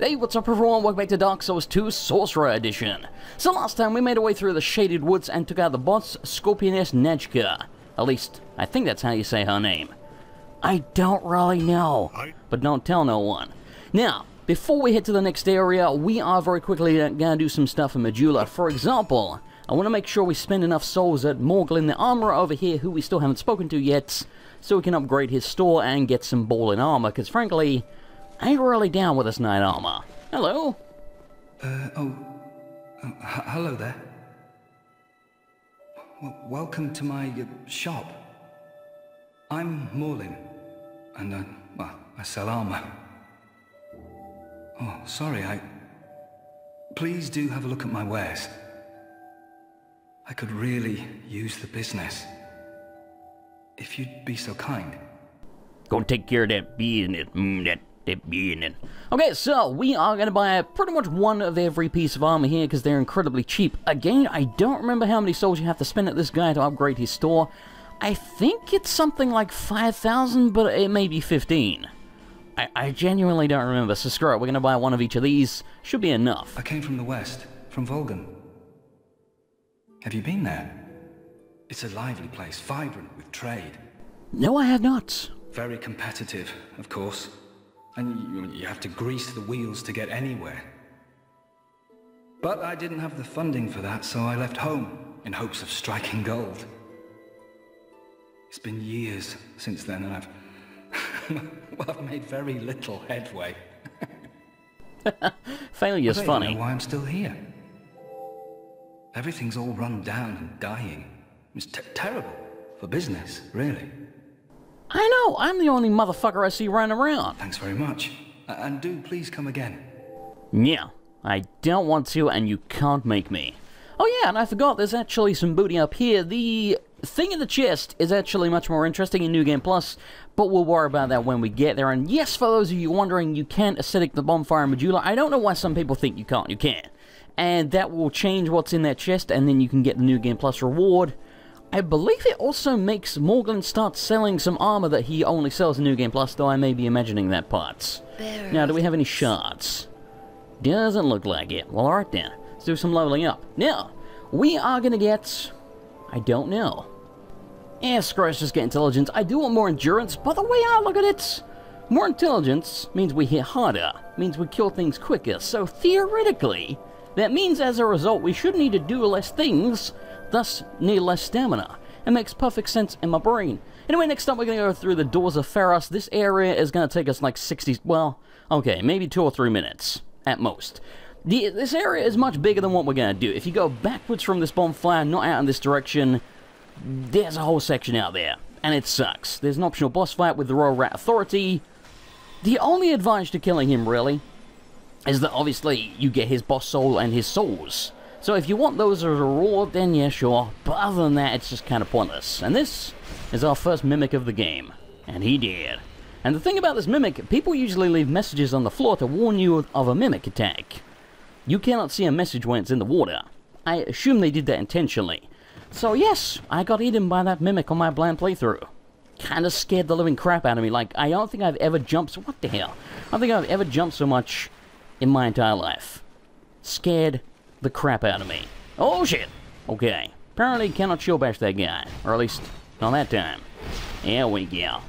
Hey, what's up everyone? Welcome back to Dark Souls 2 Sorcerer Edition. So last time we made our way through the shaded woods and took out the boss, Scorpioness Nejka. At least, I think that's how you say her name. I don't really know, but don't tell no one. Now, before we head to the next area, we are very quickly gonna do some stuff in Majula. For example, I want to make sure we spend enough souls at Morglin, the armorer over here, who we still haven't spoken to yet, so we can upgrade his store and get some ball in armor, because frankly, I ain't really down with this knight armor. Hello? Hello there. Welcome to my shop. I'm Morlin, and I sell armor. Oh, sorry, Please do have a look at my wares. I could really use the business. If you'd be so kind. Go take care of that bee in it. That bee in it. Okay, so we are going to buy pretty much one of every piece of armor here because they're incredibly cheap. Again, I don't remember how many souls you have to spend at this guy to upgrade his store. I think it's something like 5,000, but it may be 15. I genuinely don't remember, so screw it. We're going to buy one of each of these. Should be enough. I came from the west, from Volgan. Have you been there? It's a lively place, vibrant with trade. No, I have not. Very competitive, of course. And you have to grease the wheels to get anywhere. But I didn't have the funding for that, so I left home in hopes of striking gold. It's been years since then, and I've made very little headway. Failure's funny. I don't know why I'm still here. Everything's all run down and dying. It's terrible for business, really. I know, I'm the only motherfucker I see running around. Thanks very much. And do please come again. Yeah, I don't want to, and you can't make me. Oh yeah, and I forgot, there's actually some booty up here. The thing in the chest is actually much more interesting in New Game Plus, but we'll worry about that when we get there. And yes, for those of you wondering, you can acidic the bonfire in Majula. I don't know why some people think you can't. You can. And that will change what's in that chest, and then you can get the New Game Plus reward. I believe it also makes Morgan start selling some armor that he only sells in New Game Plus, though I may be imagining that part. Now, do we have any shards? Doesn't look like it. Well, alright then. Let's do some leveling up. Now, we are gonna get... I don't know. Screw it, just get intelligence. I do want more endurance, but the way I look at it, more intelligence means we hit harder, means we kill things quicker, so theoretically, that means as a result we should need to do less things, thus need less stamina. It makes perfect sense in my brain. Anyway, next up we're going to go through the Doors of Pharos. This area is going to take us like 60, well, okay, maybe 2 or 3 minutes, at most. This area is much bigger than what we're going to do. If you go backwards from this bonfire, not out in this direction, there's a whole section out there, and it sucks. There's an optional boss fight with the Royal Rat Authority. The only advantage to killing him, really, is that obviously you get his boss soul and his souls. So if you want those as a reward, then yeah, sure. But other than that, it's just kind of pointless. And this is our first mimic of the game. And he did. And the thing about this mimic, people usually leave messages on the floor to warn you of a mimic attack. You cannot see a message when it's in the water. I assume they did that intentionally. So yes, I got eaten by that mimic on my blind playthrough. Kinda scared the living crap out of me. Like, I don't think I've ever jumped... So what the hell? I don't think I've ever jumped so much in my entire life. Scared the crap out of me. Oh shit! Okay. Apparently cannot shield bash that guy. Or at least, not that time. There we go.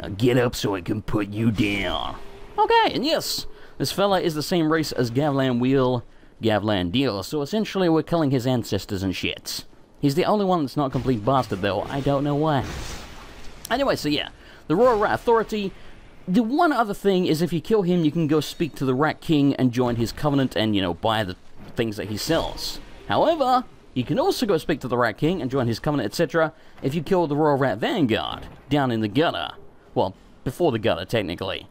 Now get up so I can put you down. Okay, and yes, this fella is the same race as Gavlan Wheel, Gavlan Deal, so essentially we're killing his ancestors and shit. He's the only one that's not a complete bastard though, I don't know why. Anyway, so yeah, the Royal Rat Authority. The one other thing is if you kill him, you can go speak to the Rat King and join his covenant and, you know, buy the things that he sells. However, you can also go speak to the Rat King and join his covenant, etc. if you kill the Royal Rat Vanguard down in the gutter. Well, before the gutter, technically.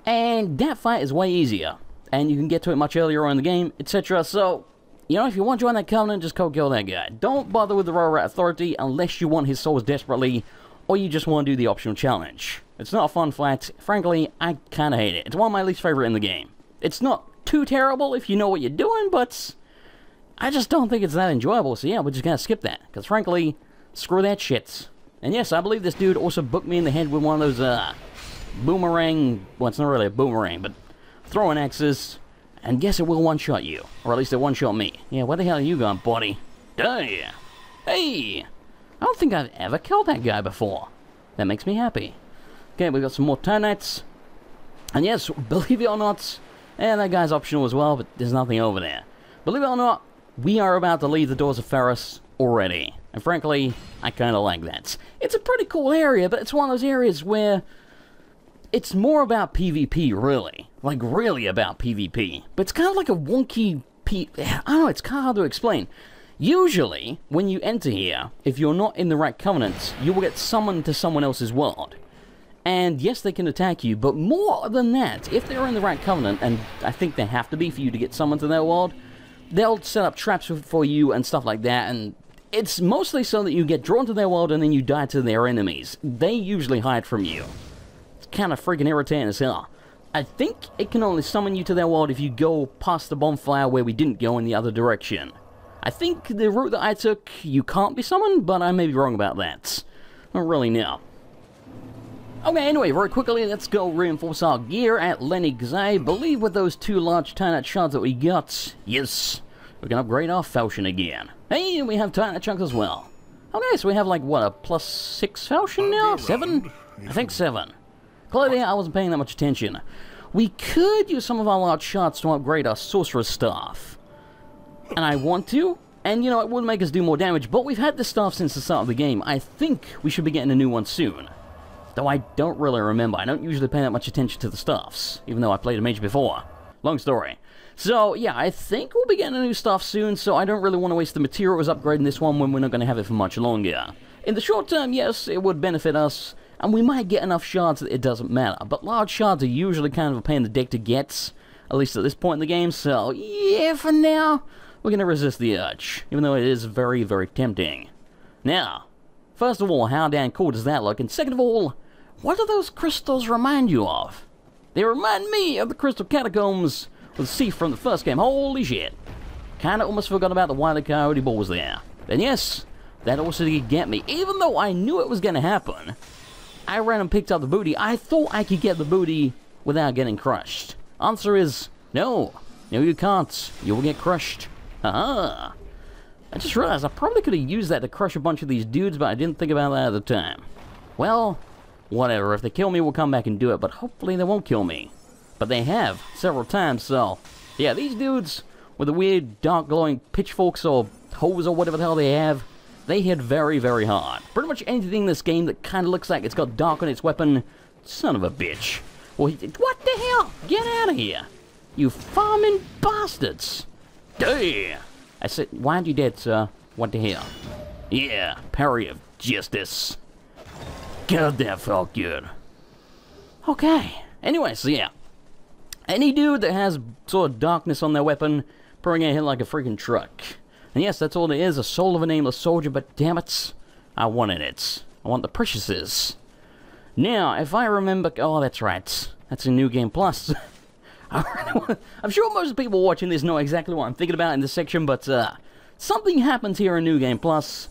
And that fight is way easier. And you can get to it much earlier on in the game, etc. So, you know, if you want to join that covenant, just go kill that guy. Don't bother with the Royal Rat Authority unless you want his souls desperately, or you just want to do the optional challenge. It's not a fun fight. Frankly, I kinda hate it. It's one of my least favorite in the game. It's not too terrible if you know what you're doing, but I just don't think it's that enjoyable, so yeah, we're just gonna skip that. Because frankly, screw that shit. And yes, I believe this dude also booked me in the head with one of those, boomerang... Well, it's not really a boomerang, but throwing axes. And yes, it will one-shot you. Or at least it one-shot me. Yeah, where the hell are you going, buddy? Hey! Hey! I don't think I've ever killed that guy before. That makes me happy. Okay, we've got some more Tyranites. And yes, believe it or not, and that guy's optional as well, but there's nothing over there. Believe it or not, we are about to leave the Doors of Ferris already. And frankly, I kind of like that. It's a pretty cool area, but it's one of those areas where it's more about PvP, really. Like, really about PvP. But it's kind of like a wonky I don't know, it's kind of hard to explain. Usually, when you enter here, if you're not in the right covenant, you will get summoned to someone else's world. And yes, they can attack you, but more than that, if they're in the right covenant, and I think they have to be for you to get summoned to their world, they'll set up traps for you and stuff like that, and it's mostly so that you get drawn to their world and then you die to their enemies. They usually hide from you. It's kind of freaking irritating as hell. I think it can only summon you to their world if you go past the bonfire where we didn't go in the other direction. I think the route that I took, you can't be summoned, but I may be wrong about that. I don't really know. Okay, anyway, very quickly, let's go reinforce our gear at Lenny, because I believe with those 2 large Tyrant shards that we got, yes, we can upgrade our falchion again. Hey, we have Tyrant chunks as well. Okay, so we have like, what, a +6 falchion now? 7? I think 7. Clearly, I wasn't paying that much attention. We could use some of our large shards to upgrade our Sorcerer staff. And I want to, and you know, it would make us do more damage, but we've had this staff since the start of the game. I think we should be getting a new one soon. Though I don't really remember. I don't usually pay that much attention to the staffs, even though I played a mage before. Long story. So, yeah, I think we'll be getting a new staff soon, so I don't really want to waste the materials upgrading this one when we're not going to have it for much longer. In the short term, yes, it would benefit us, and we might get enough shards that it doesn't matter, but large shards are usually kind of a pain in the dick to get, at least at this point in the game, so yeah, for now, we're going to resist the urge, even though it is very, very tempting. Now, first of all, how damn cool does that look? And second of all, what do those crystals remind you of? They remind me of the crystal catacombs with Seath from the first game. Holy shit. Kinda almost forgot about the Wile E. Coyote balls there. And yes, that also did get me. Even though I knew it was gonna happen, I ran and picked up the booty. I thought I could get the booty without getting crushed. Answer is no. No, you can't. You will get crushed. Haha. I just realized I probably could have used that to crush a bunch of these dudes, but I didn't think about that at the time. Well, whatever. If they kill me, we'll come back and do it, but hopefully they won't kill me. But they have, several times, so yeah, these dudes with the weird dark glowing pitchforks or hoes or whatever the hell they have, they hit very, very hard. Pretty much anything in this game that kind of looks like it's got dark on its weapon, son of a bitch. Well, what the hell? Get out of here. You farming bastards. Damn. I said, why aren't you dead, sir? What the hell? Yeah, parry of justice. God, that felt good. Okay. Anyway, so yeah. Any dude that has sort of darkness on their weapon, probably gonna hit like a freaking truck. And yes, that's all it is, a soul of a nameless soldier, but damn it, I wanted it. I want the preciouses. Now, if I remember... Oh, that's right. That's a New Game Plus. I'm sure most people watching this know exactly what I'm thinking about in this section, but something happens here in New Game Plus,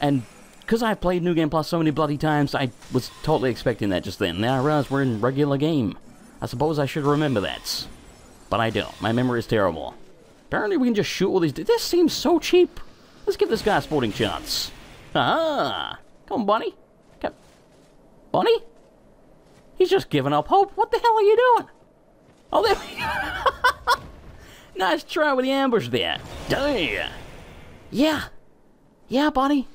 and because I've played New Game Plus so many bloody times, I was totally expecting that just then. Now I realize we're in regular game. I suppose I should remember that. But I don't. My memory is terrible. Apparently we can just shoot all these... This seems so cheap. Let's give this guy a sporting chance. Ah! Come on, Bunny. Come. Bunny? He's just giving up hope. What the hell are you doing? Oh, there we go. Nice try with the ambush there. Damn. Yeah. Yeah, buddy.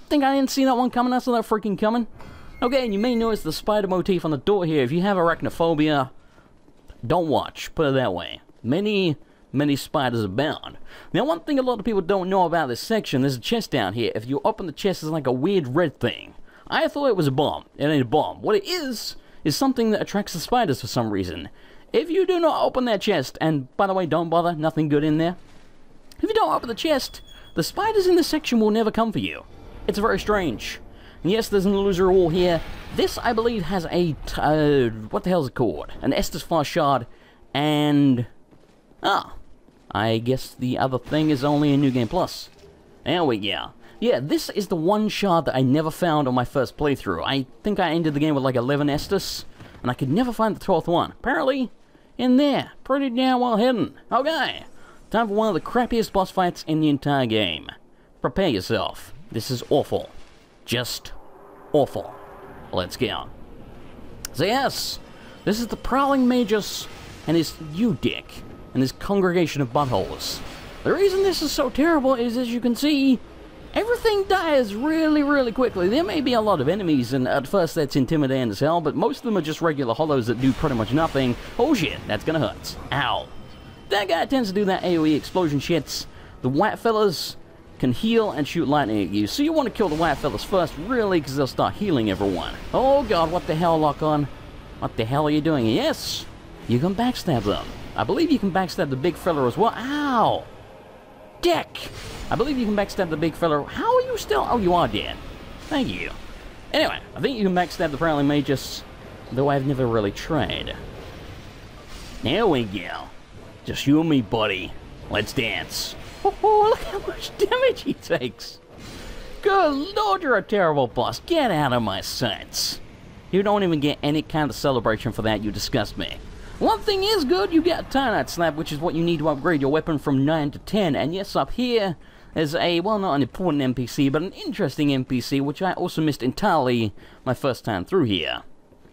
Think I didn't see that one coming? I saw that freaking coming. Okay, and you may notice the spider motif on the door here. If you have arachnophobia, don't watch. Put it that way. Many spiders abound. Now, one thing a lot of people don't know about this section, there's a chest down here. If you open the chest, there's like a weird red thing. I thought it was a bomb. It ain't a bomb. What it is something that attracts the spiders for some reason. If you do not open that chest, and by the way, don't bother, nothing good in there. If you don't open the chest, the spiders in this section will never come for you. It's very strange. And yes, there's an illusory wall here. This, I believe, has a, what the hell is it called? An Estus Far Shard, and... Ah, I guess the other thing is only in New Game Plus. There we go. Yeah, this is the one shard that I never found on my first playthrough. I think I ended the game with like 11 Estus, and I could never find the 12th one. Apparently, in there. Pretty damn well hidden. Okay, time for one of the crappiest boss fights in the entire game. Prepare yourself. This is awful. Just awful. Let's go. So yes, this is the Prowling Magus and his U-Dick and his congregation of buttholes. The reason this is so terrible is, as you can see, everything dies really quickly. There may be a lot of enemies, and at first that's intimidating as hell, but most of them are just regular hollows that do pretty much nothing. Oh shit, that's gonna hurt. Ow. That guy tends to do that AoE explosion shits. The white fellas can heal and shoot lightning at you, so you want to kill the white fellas first, really, because they'll start healing everyone. Oh god, what the hell, Lock-On? What the hell are you doing? Yes, you can backstab them. I believe you can backstab the big fella as well. Ow! Dick! I believe you can backstab the big fella. How are you still? Oh, you are dead. Thank you. Anyway, I think you can backstab the Prowling Magus, though I've never really tried. There we go. Just you and me, buddy. Let's dance. Oh, look how much damage he takes. Good lord, you're a terrible boss. Get out of my sights. You don't even get any kind of celebration for that. You disgust me. One thing is good, you get a Tie-Night Slap, which is what you need to upgrade your weapon from 9 to 10. And yes, up here is a, well, not an important NPC, but an interesting NPC, which I also missed entirely my first time through here.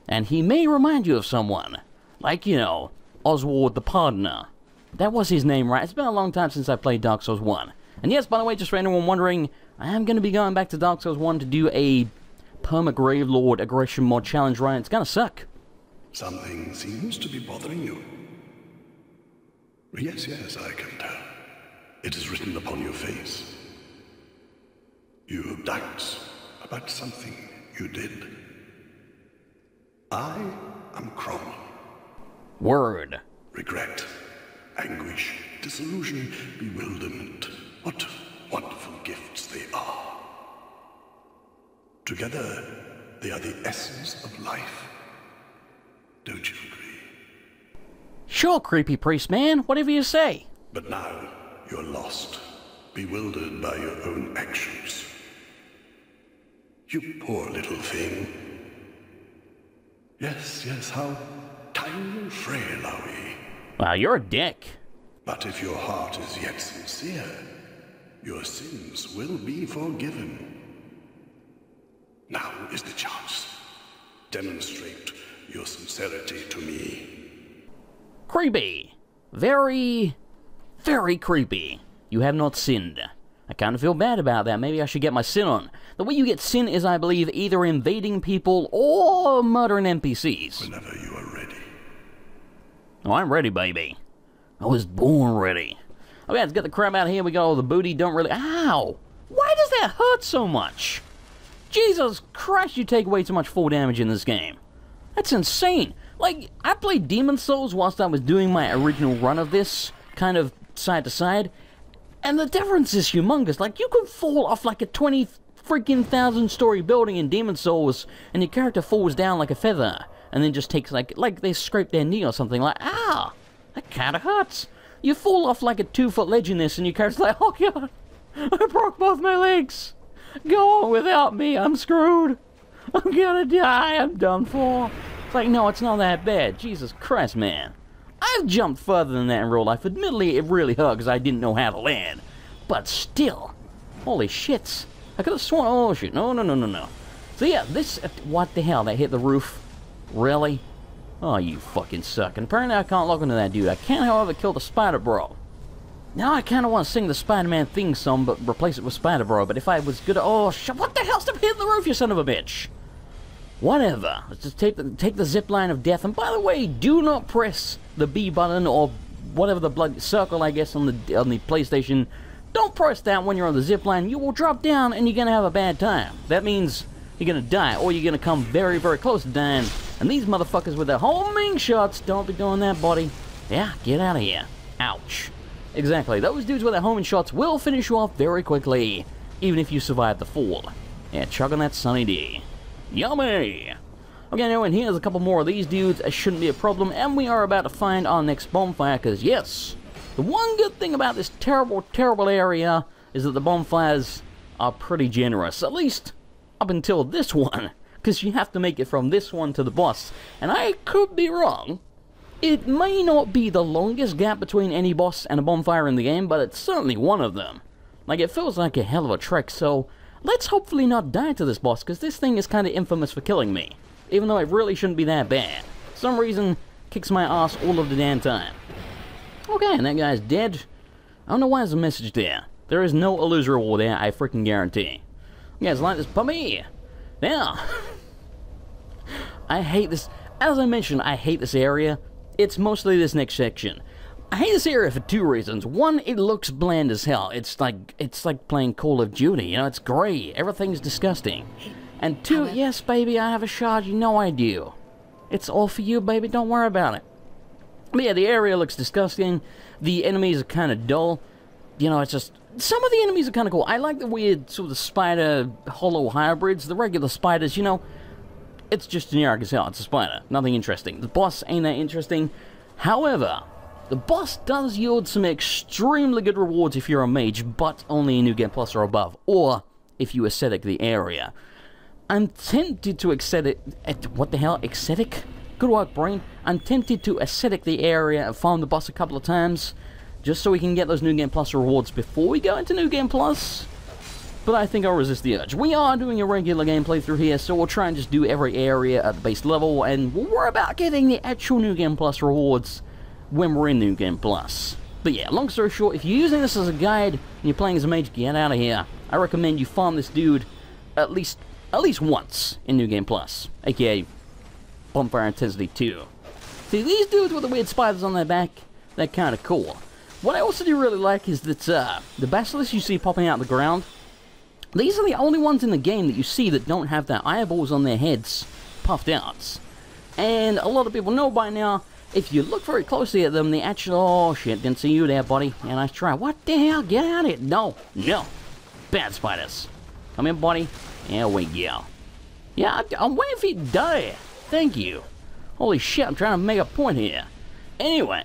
And he may remind you of someone. Like, you know, Oswald the Pardoner. That was his name, right? It's been a long time since I played Dark Souls 1. And yes, by the way, just for anyone wondering, I am going to be going back to Dark Souls 1 to do a Perma-Gravelord Aggression Mod Challenge run. It's going to suck. Something seems to be bothering you. Yes, I can tell. It is written upon your face. You have doubts about something you did. I am Cromwell. Word. Regret, anguish, disillusion, bewilderment. What wonderful gifts they are. Together, they are the essence of life. Don't you agree? Sure, creepy priest man, whatever you say. But now, you're lost, bewildered by your own actions. You poor little thing. Yes, how tiny and frail are we? Wow, you're a dick. But if your heart is yet sincere, your sins will be forgiven. Now is the chance. Demonstrate your sincerity to me. Creepy. Very creepy. You have not sinned. I kind of feel bad about that. Maybe I should get my sin on. The way you get sin is, I believe, either invading people or murdering NPCs. Whenever you are ready. Oh, I'm ready, baby. I was born ready. Okay, let's get the crap out of here. We got all the booty. Don't really... Ow! Why does that hurt so much? Jesus Christ, you take way too much full damage in this game. That's insane. Like, I played Demon Souls whilst I was doing my original run of this, kind of side to side, and the difference is humongous. Like, you can fall off like a 20,000-story building in Demon Souls, and your character falls down like a feather, and then just takes, like they scrape their knee or something, like, ah, that kind of hurts. You fall off like a 2-foot ledge in this, and your character's like, oh god, I broke both my legs. Go on without me, I'm screwed. I'm gonna die, I'm done for. It's like, no, it's not that bad. Jesus Christ, man. I've jumped further than that in real life. Admittedly, it really hurt because I didn't know how to land. But still, holy shits. I could have sworn, oh shit, no. So yeah, this, what the hell, that hit the roof? Really? Oh, you fucking suck. And apparently I can't lock into that dude. I can, however, kill the Spider Bro. Now I kind of want to sing the Spider-Man theme song, but replace it with Spider Bro. But if I was good, oh shit, what the hell? Stop hitting the roof, you son of a bitch. Whatever. Let's just take the zip line of death. And by the way, do not press the B button or whatever the blood circle, I guess, on the PlayStation. Don't press that when you're on the zip line. You will drop down and you're gonna have a bad time. That means you're gonna die, or you're gonna come very, very close to dying. And these motherfuckers with their homing shots, don't be doing that, buddy. Yeah, get out of here. Ouch. Exactly. Those dudes with their homing shots will finish you off very quickly, even if you survive the fall. Yeah, chug on that Sunny D. Yummy! Okay, now in here's a couple more of these dudes. It shouldn't be a problem, and we are about to find our next bonfire, because yes, the one good thing about this terrible, terrible area is that the bonfires are pretty generous, at least up until this one, because you have to make it from this one to the boss. And I could be wrong, It may not be the longest gap between any boss and a bonfire in the game, but it's certainly one of them. Like, it feels like a hell of a trek, so let's hopefully not die to this boss, because this thing is kind of infamous for killing me. Even though it really shouldn't be that bad. For some reason, kicks my ass all of the damn time. Okay, and that guy's dead. I don't know why there's a message there. There is no illusory wall there, I freaking guarantee. You guys like this puppy? Now, I hate this. As I mentioned, I hate this area. It's mostly this next section. I hate this area for two reasons. One, it looks bland as hell. It's like playing Call of Duty, you know, it's grey. Everything's disgusting. And two, yes, baby, I have a shard, you know I do. It's all for you, baby, don't worry about it. But yeah, the area looks disgusting. The enemies are kind of dull. You know, it's just... Some of the enemies are kind of cool. I like the weird sort of spider hollow hybrids. The regular spiders, you know, it's just generic as hell. It's a spider. Nothing interesting. The boss ain't that interesting. However, the boss does yield some extremely good rewards if you're a mage, but only in New Game Plus or above, or if you ascetic the area. I'm tempted to ascetic... What the hell? Ascetic? Good work, brain. I'm tempted to ascetic the area and farm the boss a couple of times, just so we can get those New Game Plus rewards before we go into New Game Plus. But I think I'll resist the urge. We are doing a regular game playthrough here, so we'll try and just do every area at the base level, and we'll worry about getting the actual New Game Plus rewards when we're in New Game Plus. But yeah, long story short, if you're using this as a guide and you're playing as a mage, get out of here. I recommend you farm this dude at least once in New Game Plus, aka Bonfire Intensity 2. See, these dudes with the weird spiders on their back, they're kind of cool. What I also do really like is that the basilisks you see popping out of the ground, these are the only ones in the game that you see that don't have their eyeballs on their heads puffed out. And a lot of people know by now, if you look very closely at them, the actual... Oh shit, didn't see you there, buddy. Yeah, nice try. What the hell? Get out of here. No, no. Bad spiders. Come in, buddy. There we go. Yeah, I'm waiting for you to die. Thank you. Holy shit, I'm trying to make a point here. Anyway,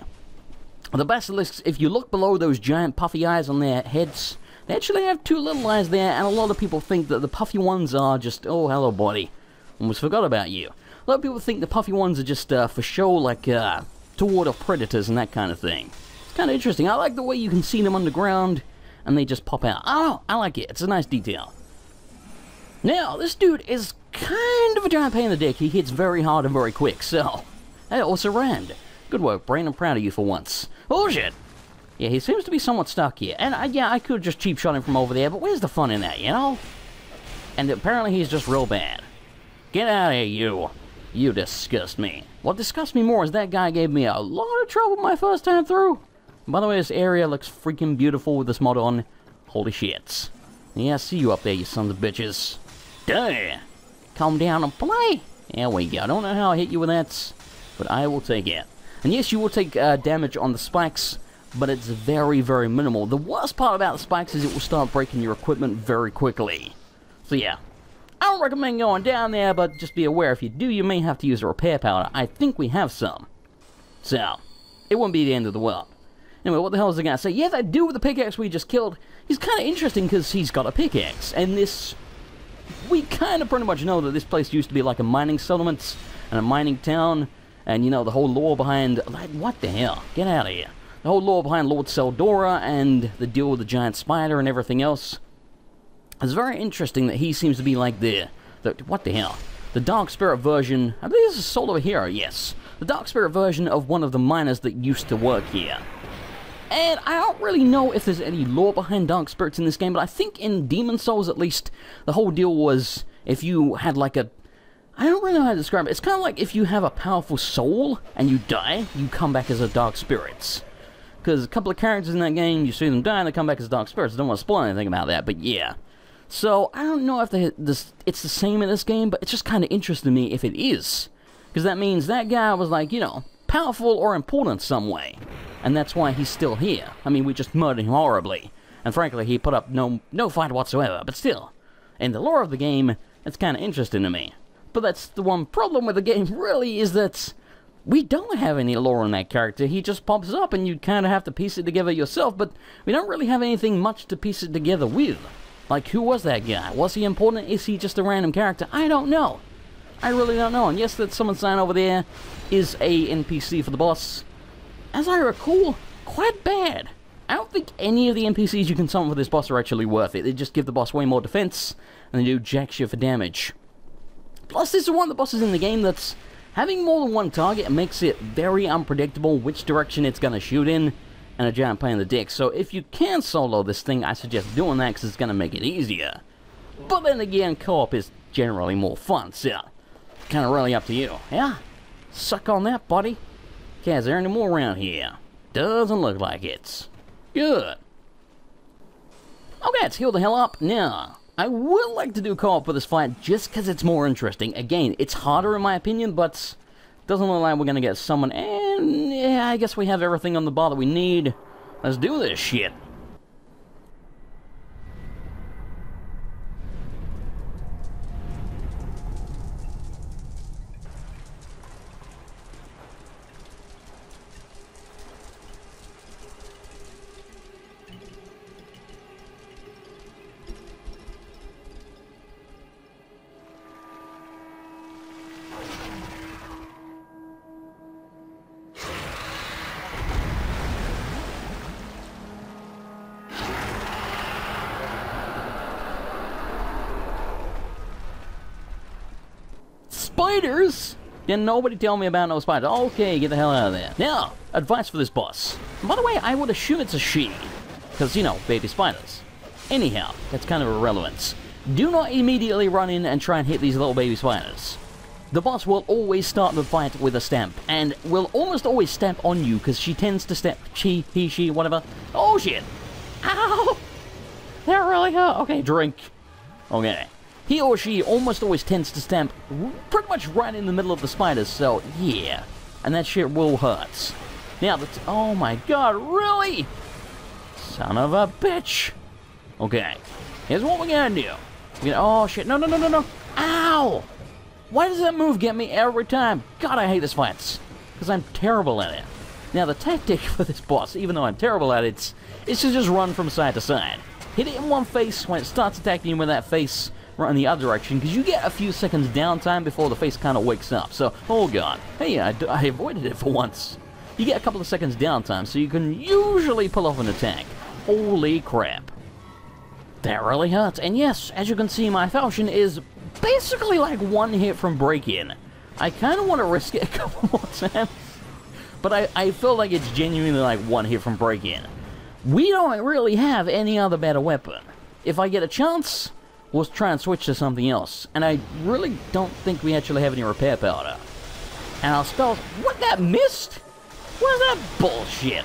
the basilisks, if you look below those giant puffy eyes on their heads, they actually have two little eyes there, and a lot of people think that the puffy ones are just, oh, hello, buddy. Almost forgot about you. A lot of people think the puffy ones are just for show, like to ward off predators and that kind of thing. It's kind of interesting. I like the way you can see them underground, and they just pop out. I don't know, I like it. It's a nice detail. Now, this dude is kind of a giant pain in the dick. He hits very hard and very quick, so... Hey, also Rand. Good work, Brain. I'm proud of you for once. Oh, shit! Yeah, he seems to be somewhat stuck here. And, yeah, I could just cheap shot him from over there, but where's the fun in that, you know? And apparently he's just real bad. Get out of here, you. You disgust me. What disgusts me more is that guy gave me a lot of trouble my first time through. By the way, this area looks freaking beautiful with this mod on. Holy shits. Yeah, I see you up there, you sons of bitches. Duh! Calm down and play! There we go. I don't know how I hit you with that, but I will take it. And yes, you will take damage on the spikes, but it's very, very minimal. The worst part about the spikes is it will start breaking your equipment very quickly. So yeah, I don't recommend going down there, but just be aware if you do, you may have to use a repair powder. I think we have some. So, it won't be the end of the world. Anyway, what the hell is the guy say? Yeah, that dude with the pickaxe we just killed, he's kind of interesting because he's got a pickaxe, and this... We kind of pretty much know that this place used to be like a mining settlement and a mining town, and you know, the whole lore behind... Like, what the hell? Get out of here. The whole lore behind Lord Tseldora and the deal with the giant spider and everything else. It's very interesting that he seems to be like the what the hell? The Dark Spirit version... I believe this is Soul of a Hero, yes. The Dark Spirit version of one of the miners that used to work here. And I don't really know if there's any lore behind Dark Spirits in this game, but I think in Demon Souls, at least, the whole deal was if you had like a... I don't really know how to describe it. It's kind of like if you have a powerful soul and you die, you come back as a Dark Spirits. Because a couple of characters in that game, you see them die and they come back as Dark Spirits. I don't want to spoil anything about that, but yeah. So, I don't know if it's the same in this game, but it's just kind of interesting to me if it is. Because that means that guy was like, you know, powerful or important some way. And that's why he's still here. I mean, we just murdered him horribly. And frankly, he put up no fight whatsoever, but still. In the lore of the game, it's kind of interesting to me. But that's the one problem with the game, really, is that we don't have any lore on that character. He just pops up and you kind of have to piece it together yourself, but we don't really have anything much to piece it together with. Like, who was that guy? Was he important? Is he just a random character? I don't know. I really don't know. And yes, that summon sign over there is a NPC for the boss. As I recall, quite bad. I don't think any of the NPCs you can summon for this boss are actually worth it. They just give the boss way more defense, and they do jack shit for damage. Plus, this is one of the bosses in the game that's having more than one target makes it very unpredictable which direction it's going to shoot in, and a giant pain in the dick. So if you can solo this thing, I suggest doing that because it's going to make it easier. But then again, co-op is generally more fun, so kind of really up to you. Yeah? Suck on that, buddy. Okay, is there any more around here? Doesn't look like it. Good. Okay, let's heal the hell up. Now, I would like to do co-op for this fight just because it's more interesting. Again, it's harder in my opinion, but doesn't look like we're going to get someone. And yeah, I guess we have everything on the bar that we need. Let's do this shit. Spiders? Can nobody tell me about no spiders? Okay, get the hell out of there. Now, advice for this boss. By the way, I would assume it's a she. Because, you know, baby spiders. Anyhow, that's kind of irrelevant. Do not immediately run in and try and hit these little baby spiders. The boss will always start the fight with a stamp, and will almost always stamp on you, because she tends to stamp, she, whatever. Oh shit! Ow! That really hurt. Okay, drink. Okay. He or she almost always tends to stamp pretty much right in the middle of the spiders, so yeah. And that shit will hurt. Now, oh my god, really? Son of a bitch. Okay, here's what we're gonna do. Oh shit, no. Ow! Why does that move get me every time? God, I hate this fight. Because I'm terrible at it. Now, the tactic for this boss, even though I'm terrible at it, is to just run from side to side. Hit it in one face when it starts attacking you with that face. Right in the other direction, because you get a few seconds downtime before the face kind of wakes up. So, oh god, hey, I avoided it for once. You get a couple of seconds downtime, so you can usually pull off an attack. Holy crap. That really hurts. And yes, as you can see, my falchion is basically like one hit from break-in. I kind of want to risk it a couple more times, but I feel like it's genuinely like one hit from break-in. We don't really have any other better weapon. If I get a chance, we'll try and switch to something else. And I really don't think we actually have any repair powder. And our spells... What, that missed? What is that bullshit?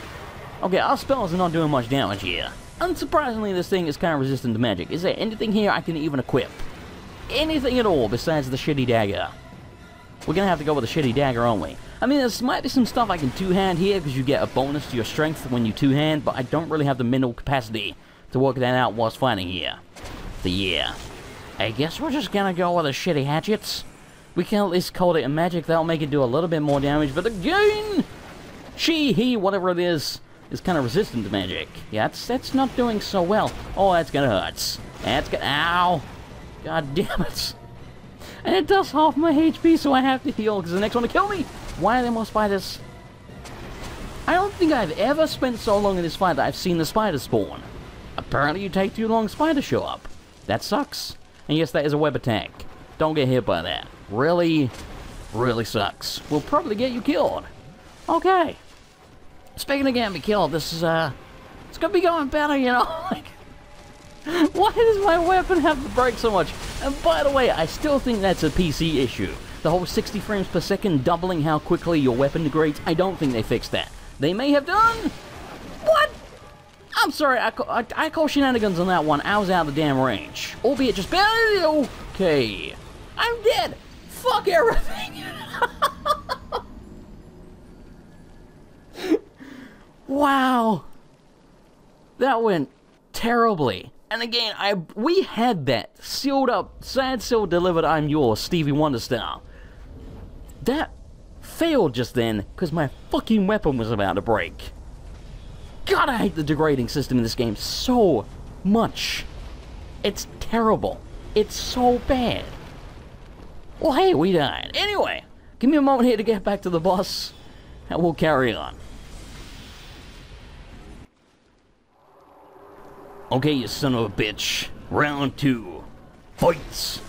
Okay, our spells are not doing much damage here. Unsurprisingly, this thing is kind of resistant to magic. Is there anything here I can even equip? Anything at all besides the shitty dagger? We're gonna have to go with the shitty dagger only. I mean, there might be some stuff I can two-hand here, because you get a bonus to your strength when you two-hand, but I don't really have the mental capacity to work that out whilst fighting here. So yeah, I guess we're just gonna go with the shitty hatchets. We can at least call it a magic, that'll make it do a little bit more damage, but again, she, he, whatever it is kind of resistant to magic. Yeah, that's not doing so well. Oh, that's gonna hurt. That's gonna, ow! God damn it. And it does half my HP, so I have to heal, because the next one to kill me! Why are there more spiders? I don't think I've ever spent so long in this fight that I've seen the spiders spawn. Apparently you take too long, spiders show up. That sucks. And yes, that is a web attack. Don't get hit by that. Really, really sucks. Will probably get you killed. Okay. Speaking of getting me killed, this is, it's gonna be going better, you know? Like, why does my weapon have to break so much? And by the way, I still think that's a PC issue. The whole 60 frames per second doubling how quickly your weapon degrades, I don't think they fixed that. They may have done... What? I'm sorry, I call shenanigans on that one. I was out of the damn range. Albeit just barely. Okay. I'm dead. Fuck everything. Wow. That went terribly. And again, we had that sealed up, sad sealed delivered, I'm yours, Stevie Wonder style. That failed just then, because my fucking weapon was about to break. God, I hate the degrading system in this game so much. It's terrible. It's so bad. Well, hey, we died. Anyway, give me a moment here to get back to the boss, and we'll carry on. Okay, you son of a bitch. Round 2. Fights.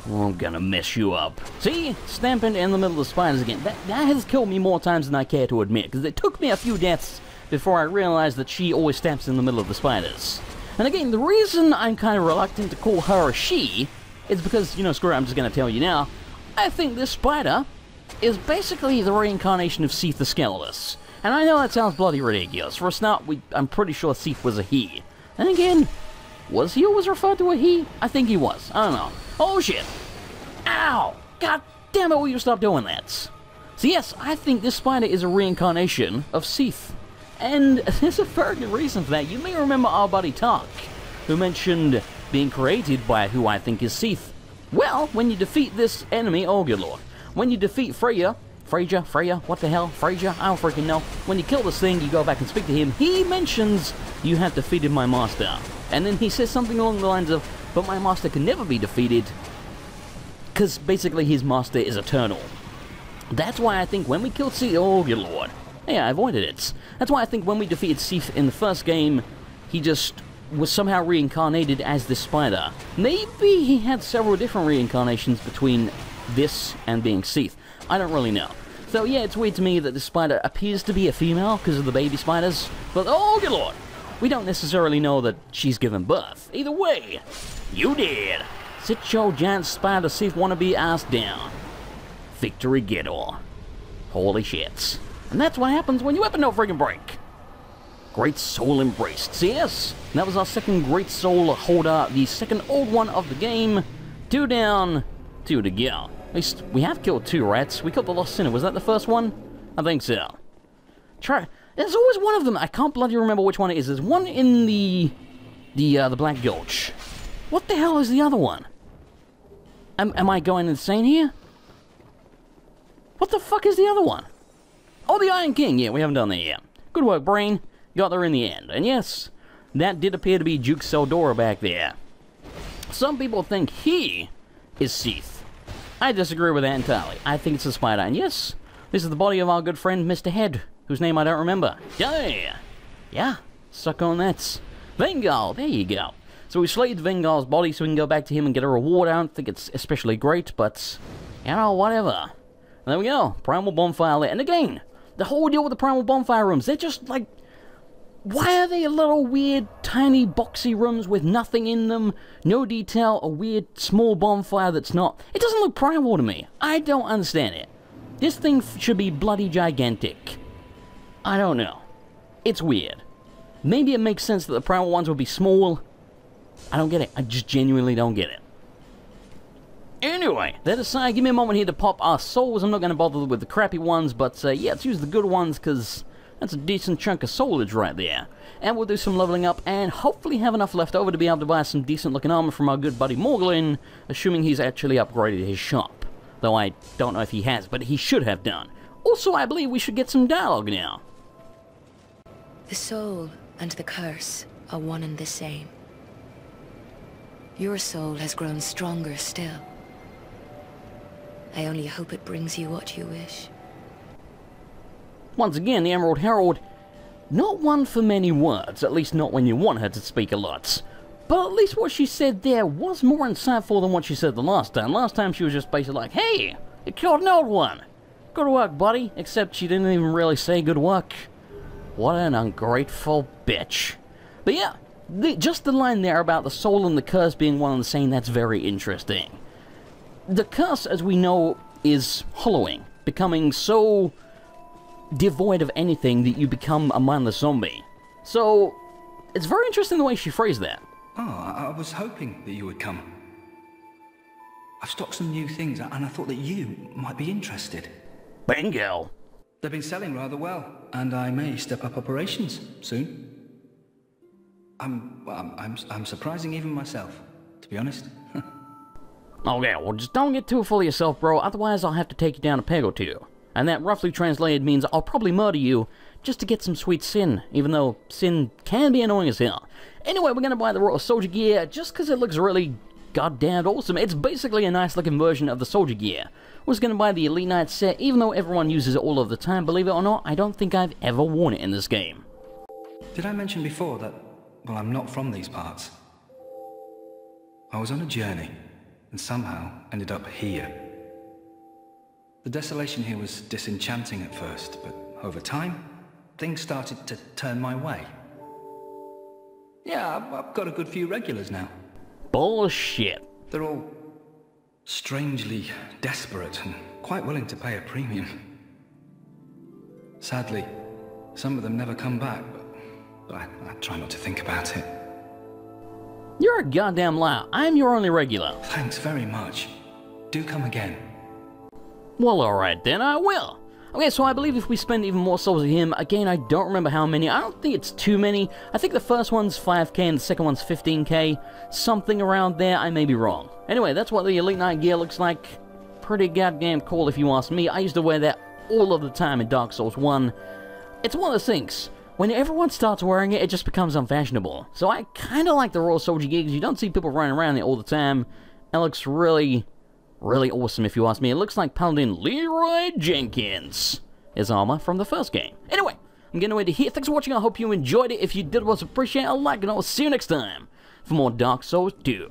Oh, I'm gonna mess you up. See? Stamping in the middle of the spiders again. That has killed me more times than I care to admit, because it took me a few deaths before I realized that she always stamps in the middle of the spiders. And again, the reason I'm kind of reluctant to call her a she is because, you know, screw it, I'm just gonna tell you now, I think this spider is basically the reincarnation of Seath the Skeletus. And I know that sounds bloody ridiculous. For a start, I'm pretty sure Seath was a he. And again, was he always referred to a he? I think he was. I don't know. Oh shit! Ow! God damn it, will you stop doing that? So yes, I think this spider is a reincarnation of Seath. And there's a very good reason for that. You may remember our buddy Tark, who mentioned being created by who I think is Seath. Well, when you defeat this enemy, oh good lord, when you defeat Freya, what the hell, Frazier, I don't freaking know. When you kill this thing, you go back and speak to him, he mentions you have defeated my master. And then he says something along the lines of, but my master can never be defeated, because basically his master is eternal. That's why I think when we killed Seath, oh good lord, yeah, I avoided it. That's why I think when we defeated Seath in the first game, he just was somehow reincarnated as this spider. Maybe he had several different reincarnations between this and being Seath. I don't really know. So yeah, it's weird to me that this spider appears to be a female because of the baby spiders, but oh good lord, we don't necessarily know that she's given birth. Either way, you did. Sit your giant spider Seath wannabe ass down. Victory Gedor. Holy shit. And that's what happens when you weapon no friggin' break. Great Soul Embraced. So yes, that was our second Great Soul holder, the second old one of the game. 2 down, 2 to go. At least we have killed 2 rats. We killed the Lost Sinner. Was that the first one? I think so. There's always one of them. I can't bloody remember which one it is. There's one in the Black Gulch. What the hell is the other one? Am I going insane here? What the fuck is the other one? Oh, the Iron King. Yeah, we haven't done that yet. Good work, Brain. Got there in the end. And yes, that did appear to be Duke Tseldora back there. Some people think he is Seath. I disagree with that entirely. I think it's a spider. And yes, this is the body of our good friend, Mr. Head, whose name I don't remember. Yeah, suck on that. Vengal, there you go. So we slayed Vengal's body so we can go back to him and get a reward. I don't think it's especially great, but, you know, whatever. There we go. Primal Bonfire there. And again, the whole deal with the Primal Bonfire rooms, they're just like, why are they little weird, tiny, boxy rooms with nothing in them? No detail, a weird, small bonfire that's not... It doesn't look primal to me. I don't understand it. This thing should be bloody gigantic. I don't know. It's weird. Maybe it makes sense that the primal ones would be small. I don't get it. I just genuinely don't get it. Anyway, that aside, give me a moment here to pop our souls. I'm not going to bother with the crappy ones, but yeah, let's use the good ones, because... that's a decent chunk of soulage right there. And we'll do some leveling up and hopefully have enough left over to be able to buy some decent looking armor from our good buddy Morglin, assuming he's actually upgraded his shop. Though I don't know if he has, but he should have done. Also, I believe we should get some dialogue now. The soul and the curse are one and the same. Your soul has grown stronger still. I only hope it brings you what you wish. Once again, the Emerald Herald, not one for many words, at least not when you want her to speak a lot. But at least what she said there was more insightful than what she said the last time. Last time she was just basically like, hey, you killed an old one. Good work, buddy. Except she didn't even really say good work. What an ungrateful bitch. But yeah, just the line there about the soul and the curse being one and the same, that's very interesting. The curse, as we know, is hollowing, becoming so devoid of anything that you become a mindless zombie. So, it's very interesting the way she phrased that. Oh, I was hoping that you would come. I've stocked some new things, and I thought that you might be interested. Bingo! They've been selling rather well, and I may step up operations soon. I'm surprising even myself, to be honest. Oh yeah, well just don't get too full of yourself, bro, otherwise I'll have to take you down a peg or two. And that roughly translated means I'll probably murder you just to get some sweet sin, even though sin can be annoying as hell. Anyway, we're gonna buy the Royal Soldier gear just because it looks really goddamn awesome. It's basically a nice looking version of the soldier gear. Was going to buy the Elite Knight set, even though everyone uses it all of the time. Believe it or not, I don't think I've ever worn it in this game. Did I mention before that, well, I'm not from these parts? I was on a journey, and somehow ended up here. The desolation here was disenchanting at first, but over time, things started to turn my way. Yeah, I've got a good few regulars now. Bullshit. They're all strangely desperate and quite willing to pay a premium. Sadly, some of them never come back, but I try not to think about it. You're a goddamn liar. I'm your only regular. Thanks very much. Do come again. Well, alright then, I will. Okay, so I believe if we spend even more souls with him, again, I don't remember how many. I don't think it's too many. I think the first one's 5k and the second one's 15k. Something around there, I may be wrong. Anyway, that's what the Elite Knight gear looks like. Pretty goddamn cool if you ask me. I used to wear that all of the time in Dark Souls 1. It's one of those things. When everyone starts wearing it, it just becomes unfashionable. So I kind of like the Royal Soldier gear because you don't see people running around it all the time. It looks really awesome if you ask me. It looks like Paladin Leroy Jenkins' his armor from the first game. Anyway, I'm getting away to here. Thanks for watching. I hope you enjoyed it. If you did, was appreciate a like, and I'll see you next time for more Dark Souls 2.